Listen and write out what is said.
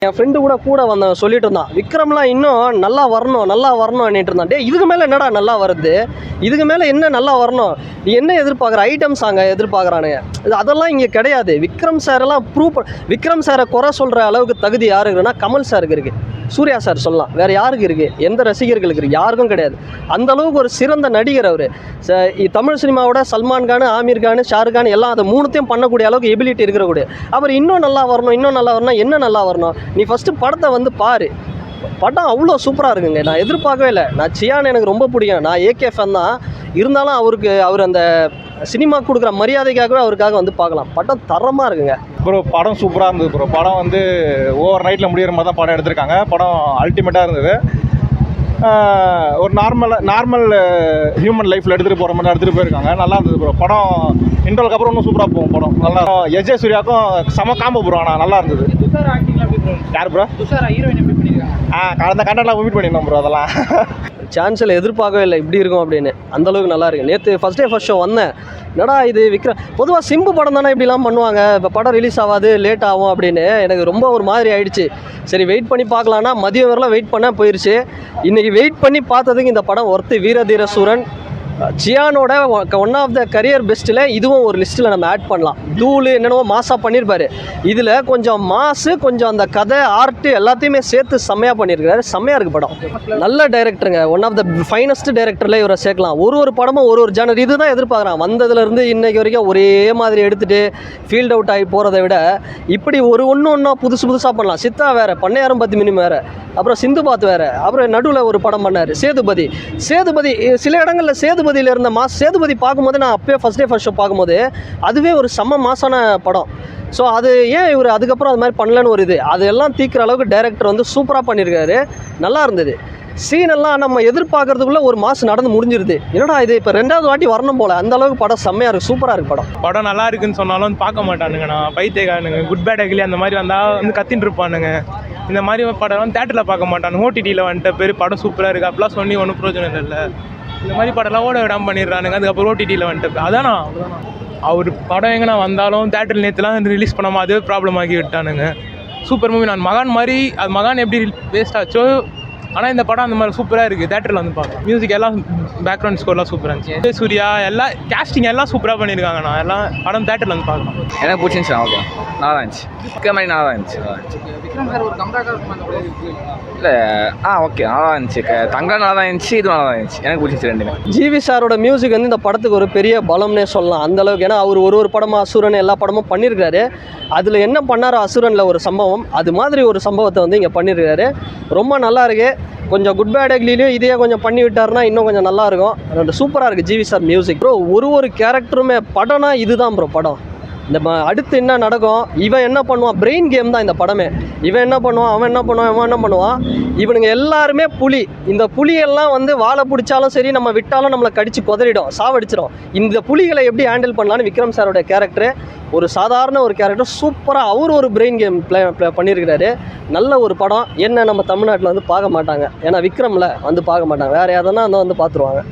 என் friend கூட வந்தவன் சொல்லிட்டு இருந்தான், விக்ரம்லாம் இன்னும் நல்லா வரணும் பண்ணிட்டு இருந்தான். இதுக்கு மேலே என்னடா நல்லா வருது, இதுக்கு மேலே என்ன நல்லா வரணும், நீ என்ன எதிர்பார்க்குற, ஐட்டம் சாங்கை எதிர்பார்க்குறானுங்க. அதெல்லாம் இங்கே கிடையாது. விக்ரம் சாரெல்லாம் விக்ரம் சாரை குறை சொல்கிற அளவுக்கு தகுதி யாருக்கு இருக்குன்னா கமல் சாருக்கு இருக்குது, சூர்யா சார் சொல்லலாம், வேறு யாருக்கு இருக்குது, எந்த ரசிகர்களுக்கு இருக்குது, யாருக்கும் கிடையாது. அந்த அளவுக்கு ஒரு சிறந்த நடிகர் அவர். தமிழ் சினிமாவோட சல்மான் கான், ஆமீர் கான், ஷாருக் கான் எல்லாம் அதை மூணுத்தையும் பண்ணக்கூடிய அளவுக்கு எபிலிட்டி இருக்கிறக்கூடிய அவர். இன்னும் நல்லா வரணும் என்ன நல்லா வரணும், நீ ஃபஸ்ட்டு படத்தை வந்து பாரு. படம் அவ்வளோ சூப்பராக இருக்குங்க. நான் எதிர்பார்க்கவே இல்லை. நான் சியான் எனக்கு ரொம்ப பிடிக்கும், நான் ஏகே ஃபேன் தான். இருந்தாலும் அவர் அந்த சினிமா கொடுக்குற மரியாதைக்காகவே அவருக்காக வந்து பார்க்கலாம். படம் தரமாக இருக்குங்க ப்ரோ. படம் சூப்பராக இருந்தது ப்ரோ. படம் வந்து ஓவர் நைட்டில் முடிகிற மாதிரி தான் படம் எடுத்திருக்காங்க. படம் அல்டிமேட்டாக இருந்தது. ஒரு நார்மல் ஹியூமன் லைஃப்பில் எடுத்துகிட்டு போகிற மாதிரி எடுத்துகிட்டு போயிருக்காங்க. நல்லா இருந்தது ப்ரோ. படம் இன்டர்வலுக்கு அப்புறம் இன்னும் சூப்பராக போகும் படம். நல்லா எஜே சூர்யாவுக்கும் செம காம்போ ப்ரோ. ஆனால் நல்லா இருந்தது. யார் ப்ரோ? கடந்த கண்டென்ட்லாம் மீட் பண்ணியிருந்தோம் ப்ரோ. அதெல்லாம் சான்ஸில் எதிர்பார்க்கவே இல்லை இப்படி இருக்கும் அப்படின்னு. அந்தளவுக்கு நல்லா இருக்குது. நேற்று ஃபஸ்ட் ஷோ வந்தேன், என்னடா இது விக்ரம், பொதுவாக சிம்பு படம் தானே இப்படிலாம் பண்ணுவாங்க, இப்போ படம் ரிலீஸ் ஆகாது லேட் ஆகும் அப்படின்னு எனக்கு ரொம்ப ஒரு மாதிரி ஆயிடுச்சு. சரி வெயிட் பண்ணி பார்க்கலான்னா மதியம் வரலாம் வெயிட் பண்ண போயிடுச்சு. இன்றைக்கி வெயிட் பண்ணி பார்த்ததுக்கு இந்த படம் ஒர்த்து. வீரதீர சூரன் சியானோட ஒன் ஆஃப் த கரியர் பெஸ்ட்டில் இதுவும் ஒரு லிஸ்ட்டில் நம்ம ஆட் பண்ணலாம். தூள் என்னென்னவோ மாசாக பண்ணியிருப்பார், இதில் கொஞ்சம் மாசு, கொஞ்சம் அந்த கதை, ஆர்ட்டு எல்லாத்தையுமே சேர்த்து செம்மையாக பண்ணியிருக்காரு. செம்மையாக இருக்குது படம். நல்ல டைரக்டருங்க, ஒன் ஆஃப் த ஃபைனஸ்ட் டைரக்டரில் இவரை சேர்க்கலாம். ஒரு படமும் ஒரு ஜானர் இது தான் எதிர்பார்க்குறான். வந்ததுலேருந்து இன்றைக்கு வரைக்கும் ஒரே மாதிரி எடுத்துகிட்டு ஃபீல்ட் அவுட் ஆகி போகிறத விட இப்படி ஒன்றா புதுசாக பண்ணலாம். சித்தா வேறு, பண்ணையாரம் 10 மினிமம் வேறு, அப்புறம் சிந்துபாத் வேறு, அப்புறம் நடுவில் ஒரு படம் பண்ணார் சேதுபதி. சில இடங்களில் சேதுபதியில் இருந்த சேதுபதி பார்க்கும்போது நான் அப்போயே ஃபஸ்ட் ஷோ பார்க்கும்போது அதுவே ஒரு செம்ம மாசான படம். ஸோ அது ஏன் இவர் அதுக்கப்புறம் அது மாதிரி பண்ணலன்னு ஒரு இது அதெல்லாம் தீக்கிற அளவுக்கு டைரக்டர் வந்து சூப்பராக பண்ணியிருக்காரு. நல்லா இருந்தது. சீனெல்லாம் நம்ம எதிர்பார்க்கறதுக்குள்ளே ஒரு மாதம் நடந்து முடிஞ்சிருது. என்னடா இது இப்போ 2வது வாட்டி வரணும் போல், அந்த அளவுக்கு படம் செம்மையாக இருக்குது, சூப்பராக இருக்குது படம் நல்லா இருக்குன்னு சொன்னாலும் பார்க்க மாட்டானுங்க. நான் பைத்தியக்காரனுங்க, குட் பேட் அகிலி அந்த மாதிரி வந்தால் வந்து கத்தின்னு இருப்பானுங்க. இந்த மாதிரி படம் தேட்டரில் பார்க்க மாட்டானுங்க. ஓடிடியில் வந்துட்டு பேர் படம் சூப்பராக இருக்குது அப்படிலாம் சொல்லி ஒன்றும் பிரயோஜனம் இல்லை. இந்த மாதிரி படம்லாம் ஓட விடாமல் பண்ணிடுறானுங்க. அதுக்கப்புறம் ஓடிடியில் வந்துட்டு அதானா அவர் படம் எங்கன்னா வந்தாலும் தேட்டரில் நேற்றுலாம் ரிலீஸ் பண்ணாமல் அதுவே ப்ராப்ளம் ஆக்கி விட்டானுங்க. Super movie. நான் மகான் மாதிரி அது மகான் எப்படி வேஸ்ட் ஆச்சோ, ஆனால் இந்த படம் அந்த மாதிரி சூப்பராக இருக்குது. தேட்டரில் வந்து பார்க்கலாம். மியூசிக் எல்லாம் பேக்ரவுண்ட் ஸ்கோர்லாம் சூப்பராக இருந்துச்சு. சூர்யா எல்லாம் கேஸ்டிங் எல்லாம் சூப்பராக பண்ணியிருக்காங்க. நான் எல்லாம் படம் தேட்டரில் வந்து பார்க்கலாம். எனக்கு பிடிச்சிருந்துச்சு. ஓகே, நல்லா தான் இருந்துச்சு. மாதிரி நல்லா தான் இருந்துச்சு. இல்லை ஓகே, நல்லா தான் இருந்துச்சு. தங்கா நல்லா தான் இருந்துச்சு, இது நல்லா தான் இருந்துச்சு. எனக்கு பிடிச்சிச்சு ரெண்டுமே. ஜிவி சாரோட மியூசிக் வந்து இந்த படத்துக்கு ஒரு பெரிய பலம்னே சொல்லலாம் அந்தளவுக்கு. ஏன்னா அவர் ஒரு படமாக அசுரன் எல்லா படமும் பண்ணியிருக்காரு. அதில் என்ன பண்ணாரோ அசுரனில் ஒரு சம்பவம், அது மாதிரி ஒரு சம்பவத்தை வந்து இங்கே பண்ணியிருக்காரு. ரொம்ப நல்லா இருக்குது. கொஞ்சம் குட் பேட் அக்லிலையும் இதையே கொஞ்சம் பண்ணி விட்டாருன்னா இன்னும் கொஞ்சம் நல்லாயிருக்கும். ரெண்டு சூப்பராக இருக்குது ஜிவி சார் மியூசிக். ப்ரோ ஒரு கேரக்டருமே படம்னா இதுதான் ப்ரோ படம். இந்த அடுத்து என்ன நடக்கும், இவன் என்ன பண்ணுவான், பிரெயின் கேம் தான் இந்த படமே. இவன் என்ன பண்ணுவான், அவன் என்ன பண்ணுவான். இவனுங்க எல்லாருமே புலி. இந்த புலியெல்லாம் வந்து வாழை பிடிச்சாலும் சரி, நம்ம விட்டாலும் நம்மளை கடிச்சு கொதறிடும், சாவடிச்சிடும். இந்த புலிகளை எப்படி ஹேண்டில் பண்ணலான்னு விக்ரம் சாரோட கேரக்டரு ஒரு சாதாரண ஒரு கேரக்டர் சூப்பராக அவர் ஒரு பிரெயின் கேம் ப்ளே பண்ணியிருக்கிறாரு. நல்ல ஒரு படம். என்ன நம்ம தமிழ்நாட்டில் வந்து பார்க்க மாட்டாங்க, ஏன்னா விக்ரமில் வந்து பார்க்க மாட்டாங்க, வேறு எதனா வந்து பார்த்துருவாங்க.